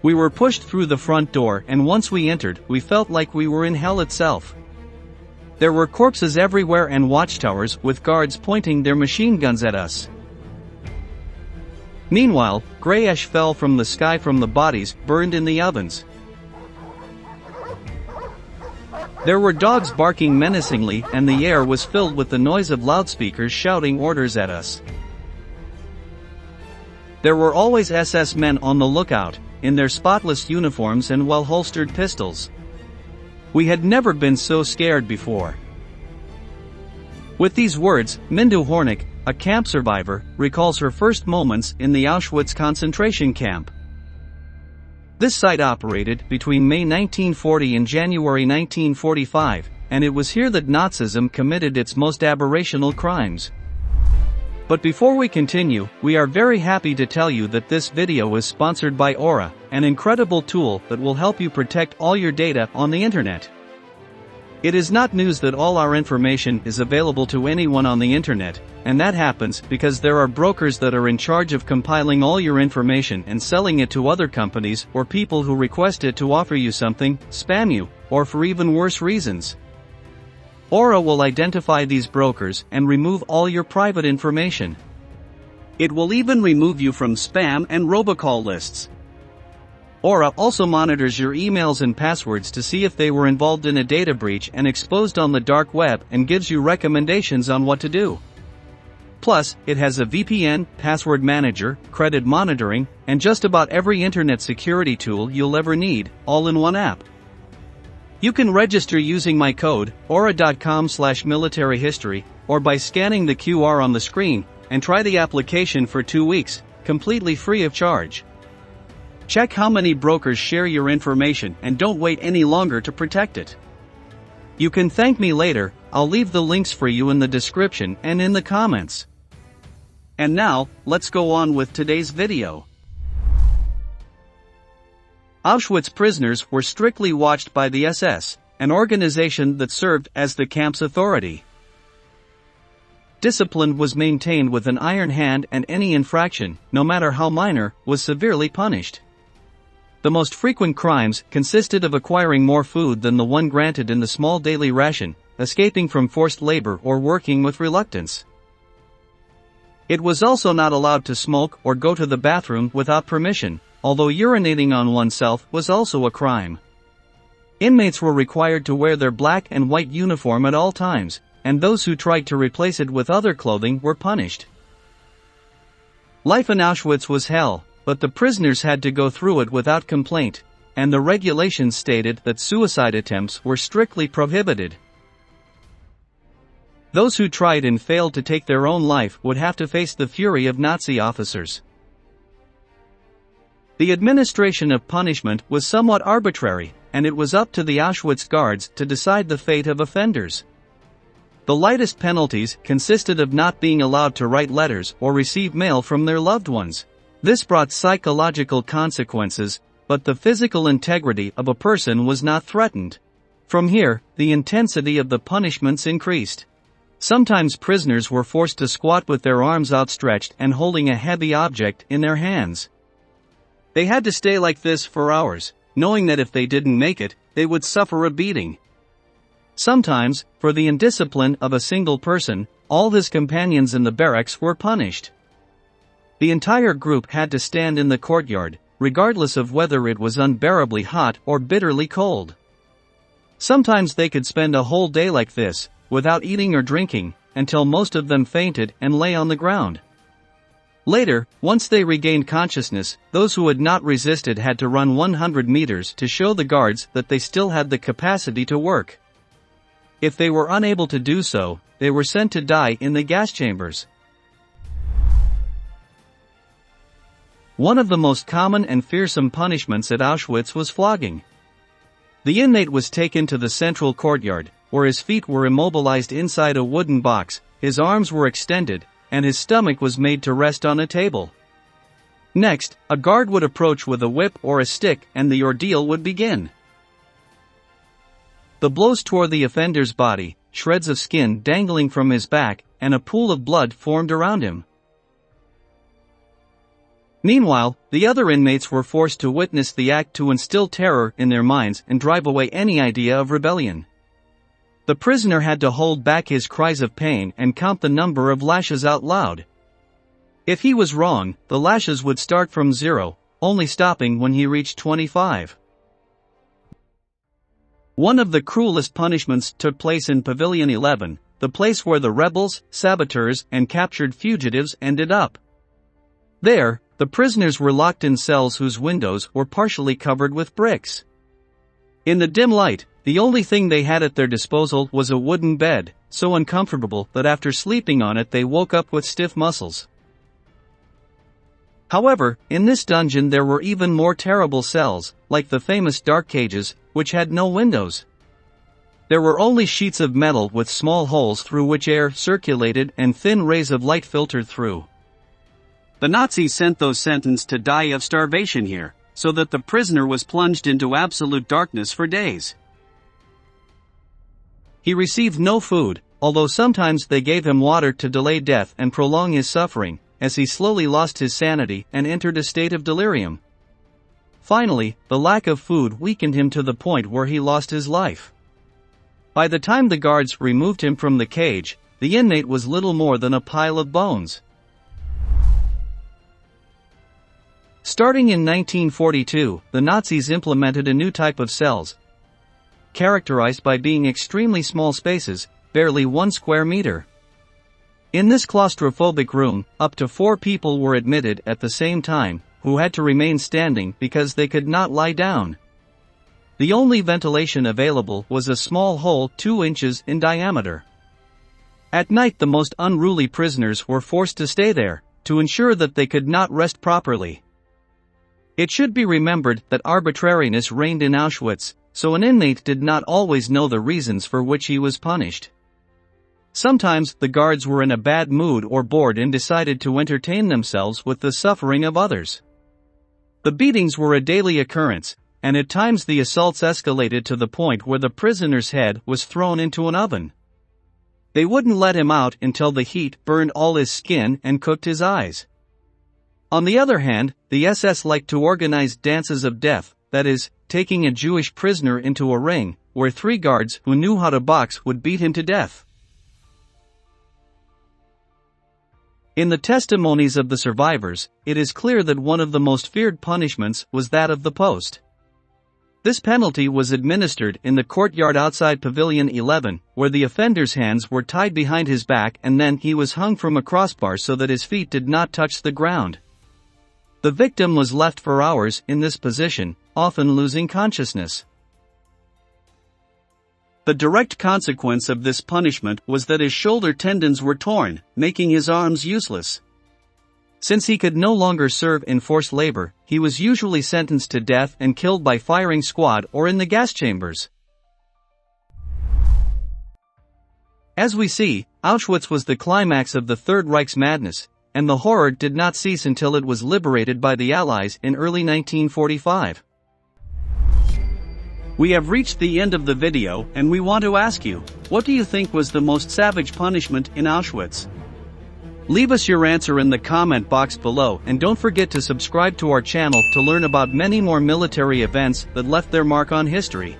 We were pushed through the front door, and once we entered, we felt like we were in hell itself. There were corpses everywhere and watchtowers with guards pointing their machine guns at us. Meanwhile, gray ash fell from the sky from the bodies burned in the ovens. There were dogs barking menacingly, and the air was filled with the noise of loudspeakers shouting orders at us. There were always SS men on the lookout, in their spotless uniforms and well-holstered pistols. We had never been so scared before. With these words, Mindu Hornick, a camp survivor, recalls her first moments in the Auschwitz concentration camp. This site operated between May 1940 and January 1945, and it was here that Nazism committed its most aberrational crimes. But before we continue, we are very happy to tell you that this video is sponsored by Aura, an incredible tool that will help you protect all your data on the internet. It is not news that all our information is available to anyone on the internet, and that happens because there are brokers that are in charge of compiling all your information and selling it to other companies or people who request it to offer you something, spam you, or for even worse reasons. Aura will identify these brokers and remove all your private information. It will even remove you from spam and robocall lists. Aura also monitors your emails and passwords to see if they were involved in a data breach and exposed on the dark web, and gives you recommendations on what to do. Plus, it has a VPN, password manager, credit monitoring, and just about every internet security tool you'll ever need, all in one app. You can register using my code, aura.com/militaryhistory, or by scanning the QR on the screen, and try the application for 2 weeks, completely free of charge. Check how many brokers share your information and don't wait any longer to protect it. You can thank me later. I'll leave the links for you in the description and in the comments. And now, let's go on with today's video. Auschwitz prisoners were strictly watched by the SS, an organization that served as the camp's authority. Discipline was maintained with an iron hand, and any infraction, no matter how minor, was severely punished. The most frequent crimes consisted of acquiring more food than the one granted in the small daily ration, escaping from forced labor, or working with reluctance. It was also not allowed to smoke or go to the bathroom without permission, although urinating on oneself was also a crime. Inmates were required to wear their black and white uniform at all times, and those who tried to replace it with other clothing were punished. Life in Auschwitz was hell, but the prisoners had to go through it without complaint, and the regulations stated that suicide attempts were strictly prohibited. Those who tried and failed to take their own life would have to face the fury of Nazi officers. The administration of punishment was somewhat arbitrary, and it was up to the Auschwitz guards to decide the fate of offenders. The lightest penalties consisted of not being allowed to write letters or receive mail from their loved ones. This brought psychological consequences, but the physical integrity of a person was not threatened. From here, the intensity of the punishments increased. Sometimes prisoners were forced to squat with their arms outstretched and holding a heavy object in their hands. They had to stay like this for hours, knowing that if they didn't make it, they would suffer a beating. Sometimes, for the indiscipline of a single person, all his companions in the barracks were punished. The entire group had to stand in the courtyard, regardless of whether it was unbearably hot or bitterly cold. Sometimes they could spend a whole day like this, without eating or drinking, until most of them fainted and lay on the ground. Later, once they regained consciousness, those who had not resisted had to run 100 meters to show the guards that they still had the capacity to work. If they were unable to do so, they were sent to die in the gas chambers. One of the most common and fearsome punishments at Auschwitz was flogging. The inmate was taken to the central courtyard, where his feet were immobilized inside a wooden box, his arms were extended, and his stomach was made to rest on a table. Next, a guard would approach with a whip or a stick, and the ordeal would begin. The blows tore the offender's body, shreds of skin dangling from his back, and a pool of blood formed around him. Meanwhile, the other inmates were forced to witness the act to instill terror in their minds and drive away any idea of rebellion. The prisoner had to hold back his cries of pain and count the number of lashes out loud. If he was wrong, the lashes would start from 0, only stopping when he reached 25. One of the cruelest punishments took place in Pavilion 11, the place where the rebels, saboteurs, and captured fugitives ended up. There, the prisoners were locked in cells whose windows were partially covered with bricks. In the dim light, the only thing they had at their disposal was a wooden bed, so uncomfortable that after sleeping on it they woke up with stiff muscles. However, in this dungeon there were even more terrible cells, like the famous dark cages, which had no windows. There were only sheets of metal with small holes through which air circulated and thin rays of light filtered through. The Nazis sent those sentenced to die of starvation here, so that the prisoner was plunged into absolute darkness for days. He received no food, although sometimes they gave him water to delay death and prolong his suffering, as he slowly lost his sanity and entered a state of delirium. Finally, the lack of food weakened him to the point where he lost his life. By the time the guards removed him from the cage, the inmate was little more than a pile of bones. Starting in 1942, the Nazis implemented a new type of cells, characterized by being extremely small spaces, barely 1 square meter. In this claustrophobic room, up to 4 people were admitted at the same time, who had to remain standing because they could not lie down. The only ventilation available was a small hole 2 inches in diameter. At night the most unruly prisoners were forced to stay there, to ensure that they could not rest properly. It should be remembered that arbitrariness reigned in Auschwitz, so an inmate did not always know the reasons for which he was punished. Sometimes the guards were in a bad mood or bored and decided to entertain themselves with the suffering of others. The beatings were a daily occurrence, and at times the assaults escalated to the point where the prisoner's head was thrown into an oven. They wouldn't let him out until the heat burned all his skin and cooked his eyes. On the other hand, the SS liked to organize dances of death, that is, taking a Jewish prisoner into a ring, where 3 guards who knew how to box would beat him to death. In the testimonies of the survivors, it is clear that one of the most feared punishments was that of the post. This penalty was administered in the courtyard outside Pavilion 11, where the offender's hands were tied behind his back and then he was hung from a crossbar so that his feet did not touch the ground. The victim was left for hours in this position, often losing consciousness. The direct consequence of this punishment was that his shoulder tendons were torn, making his arms useless. Since he could no longer serve in forced labor, he was usually sentenced to death and killed by firing squad or in the gas chambers. As we see, Auschwitz was the climax of the Third Reich's madness, and the horror did not cease until it was liberated by the Allies in early 1945. We have reached the end of the video and we want to ask you, what do you think was the most savage punishment in Auschwitz? Leave us your answer in the comment box below and don't forget to subscribe to our channel to learn about many more military events that left their mark on history.